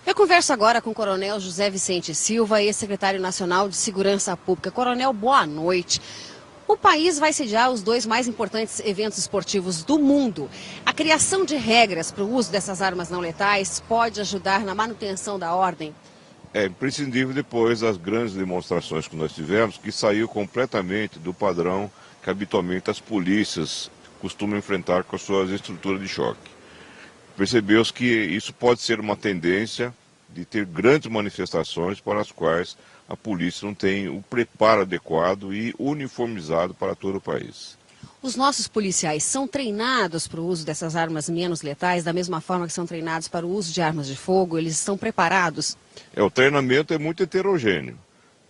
Eu converso agora com o Coronel José Vicente Silva, ex-secretário nacional de Segurança Pública. Coronel, boa noite. O país vai sediar os dois mais importantes eventos esportivos do mundo. A criação de regras para o uso dessas armas não letais pode ajudar na manutenção da ordem? É imprescindível depois das grandes demonstrações que nós tivemos, que saiu completamente do padrão que habitualmente as polícias costumam enfrentar com as suas estruturas de choque. Percebeu-se que isso pode ser uma tendência de ter grandes manifestações para as quais a polícia não tem o preparo adequado e uniformizado para todo o país. Os nossos policiais são treinados para o uso dessas armas menos letais, da mesma forma que são treinados para o uso de armas de fogo? Eles estão preparados? O treinamento é muito heterogêneo.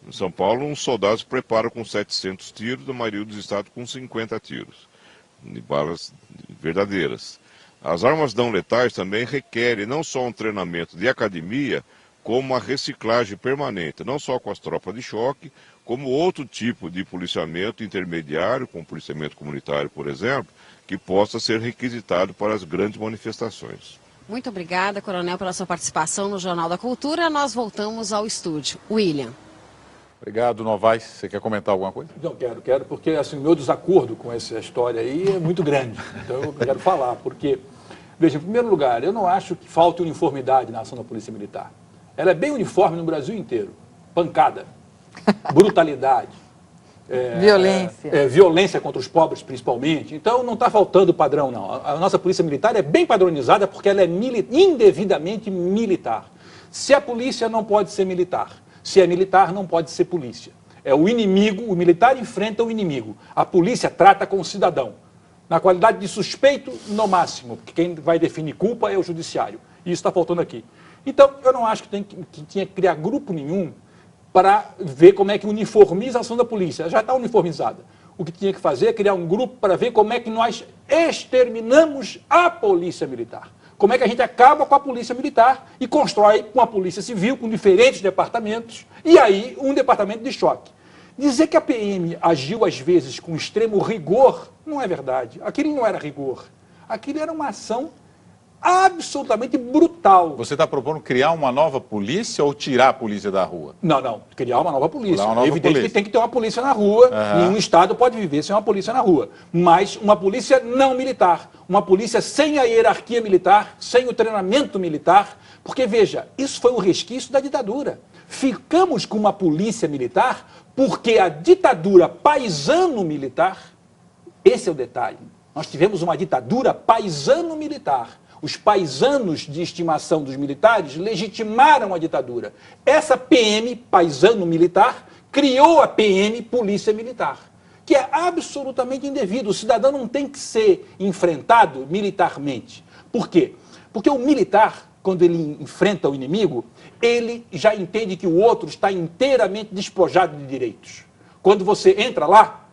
Em São Paulo, um soldado se prepara com 700 tiros, da maioria dos estados com 50 tiros, de balas verdadeiras. As armas não letais também requerem não só um treinamento de academia, como uma reciclagem permanente, não só com as tropas de choque, como outro tipo de policiamento intermediário, como policiamento comunitário, por exemplo, que possa ser requisitado para as grandes manifestações. Muito obrigada, Coronel, pela sua participação no Jornal da Cultura. Nós voltamos ao estúdio. William. Obrigado, Novaes. Você quer comentar alguma coisa? Não, quero, porque assim, o meu desacordo com essa história aí é muito grande. Então eu quero falar, porque, veja, em primeiro lugar, eu não acho que falte uniformidade na ação da Polícia Militar. Ela é bem uniforme no Brasil inteiro. Pancada, brutalidade, violência contra os pobres, principalmente. Então não está faltando padrão, não. A nossa Polícia Militar é bem padronizada porque ela é indevidamente militar. Se a polícia não pode ser militar, se é militar, não pode ser polícia. É o inimigo, o militar enfrenta o inimigo. A polícia trata com o cidadão. Na qualidade de suspeito, no máximo, porque quem vai definir culpa é o judiciário. E isso está faltando aqui. Então, eu não acho que tinha que criar grupo nenhum para ver como é que uniformiza a ação da polícia. Ela já está uniformizada. O que tinha que fazer é criar um grupo para ver como é que nós exterminamos a polícia militar. Como é que a gente acaba com a polícia militar e constrói uma polícia civil com diferentes departamentos e aí um departamento de choque. Dizer que a PM agiu às vezes com extremo rigor não é verdade. Aquilo não era rigor. Aquilo era uma ação absolutamente brutal. Você está propondo criar uma nova polícia ou tirar a polícia da rua? Não. Criar uma nova polícia. Uma nova é evidente polícia. que tem que ter uma polícia na rua. Nenhum estado pode viver sem uma polícia na rua. Mas uma polícia não militar. Uma polícia sem a hierarquia militar, sem o treinamento militar. Porque, veja, isso foi um resquício da ditadura. Ficamos com uma polícia militar porque a ditadura paisano-militar, esse é o detalhe. Nós tivemos uma ditadura paisano-militar. Os paisanos de estimação dos militares legitimaram a ditadura. Essa PM, paisano militar, criou a PM, Polícia Militar, que é absolutamente indevido. O cidadão não tem que ser enfrentado militarmente. Por quê? Porque o militar, quando ele enfrenta o inimigo, ele já entende que o outro está inteiramente despojado de direitos. Quando você entra lá,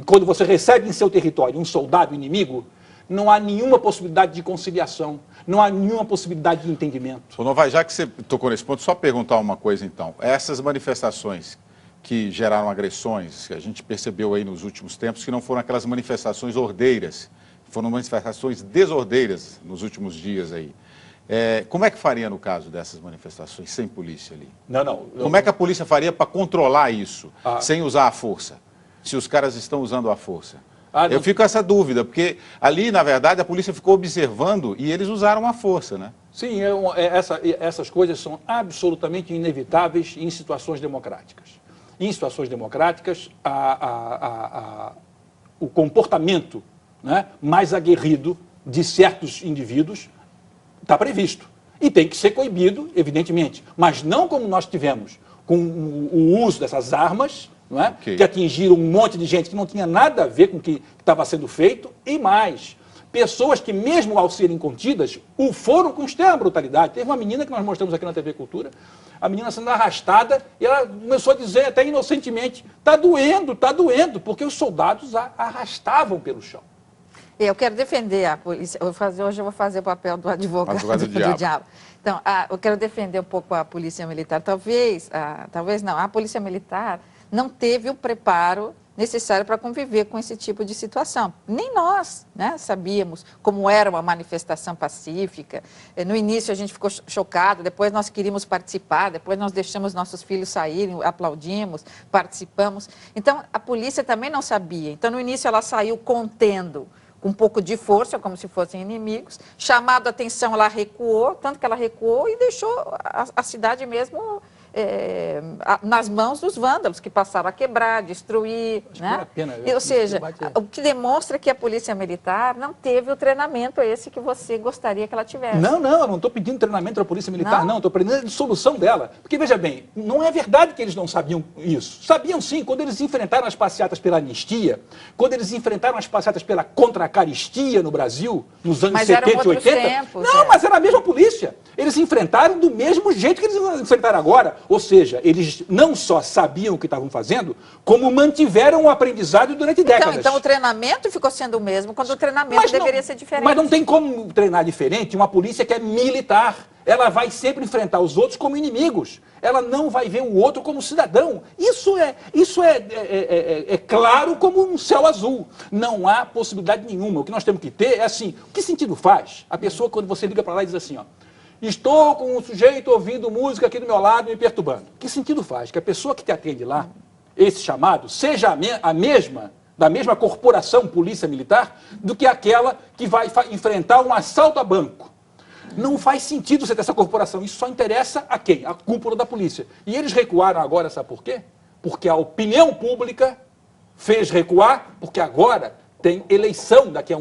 quando você recebe em seu território um soldado inimigo, não há nenhuma possibilidade de conciliação, não há nenhuma possibilidade de entendimento. Novaes, já que você tocou nesse ponto, só perguntar uma coisa então. Essas manifestações que geraram agressões, que a gente percebeu aí nos últimos tempos, que não foram aquelas manifestações ordeiras, foram manifestações desordeiras nos últimos dias aí. Como é que faria no caso dessas manifestações sem polícia ali? Como é que a polícia faria para controlar isso, sem usar a força, se os caras estão usando a força? Eu fico com essa dúvida, porque ali, na verdade, a polícia ficou observando e eles usaram a força, né? Sim, essas coisas são absolutamente inevitáveis em situações democráticas. Em situações democráticas, o comportamento, né, mais aguerrido de certos indivíduos está previsto. E tem que ser coibido, evidentemente. Mas não como nós tivemos com o uso dessas armas, não é? Que atingiram um monte de gente que não tinha nada a ver com o que estava sendo feito, e mais, pessoas que mesmo ao serem contidas, o foram com extrema brutalidade. Teve uma menina que nós mostramos aqui na TV Cultura, a menina sendo arrastada, e ela começou a dizer até inocentemente, está doendo, porque os soldados a arrastavam pelo chão. Eu quero defender a polícia, hoje eu vou fazer o papel do advogado do diabo. Então, eu quero defender um pouco a polícia militar. Talvez não, a polícia militar não teve o preparo necessário para conviver com esse tipo de situação. Nem nós, né, sabíamos como era uma manifestação pacífica. No início a gente ficou chocado, depois nós queríamos participar, depois nós deixamos nossos filhos saírem, aplaudimos, participamos. Então, a polícia também não sabia. Então, no início ela saiu contendo com um pouco de força, como se fossem inimigos. Chamado a atenção, ela recuou, tanto que ela recuou e deixou a cidade mesmo nas mãos dos vândalos, que passaram a quebrar, destruir. Né? Ou seja, o que demonstra que a Polícia Militar não teve o treinamento esse que você gostaria que ela tivesse. Não, eu não estou pedindo treinamento para a Polícia Militar, não. Estou pedindo a dissolução dela. Porque, veja bem, não é verdade que eles não sabiam isso. Sabiam sim, quando eles enfrentaram as passeatas pela anistia, quando eles enfrentaram as passeatas pela contra-caristia no Brasil, nos anos 70 e 80. Tempos, não, mas era a mesma polícia. Eles enfrentaram do mesmo jeito que eles enfrentaram agora. Ou seja, eles não só sabiam o que estavam fazendo, como mantiveram o aprendizado durante décadas. Então o treinamento ficou sendo o mesmo, quando o treinamento deveria ser diferente. Mas não tem como treinar diferente uma polícia que é militar. Ela vai sempre enfrentar os outros como inimigos. Ela não vai ver o outro como cidadão. Isso é claro como um céu azul. Não há possibilidade nenhuma. O que nós temos que ter é assim, o que sentido faz? A pessoa, quando você liga para lá e diz assim, ó, estou com um sujeito ouvindo música aqui do meu lado me perturbando. Que sentido faz? Que a pessoa que te atende lá, esse chamado, seja da mesma corporação polícia militar, do que aquela que vai enfrentar um assalto a banco. Não faz sentido você ter essa corporação. Isso só interessa a quem? A cúpula da polícia. E eles recuaram agora, sabe por quê? Porque a opinião pública fez recuar, porque agora tem eleição daqui a um ano.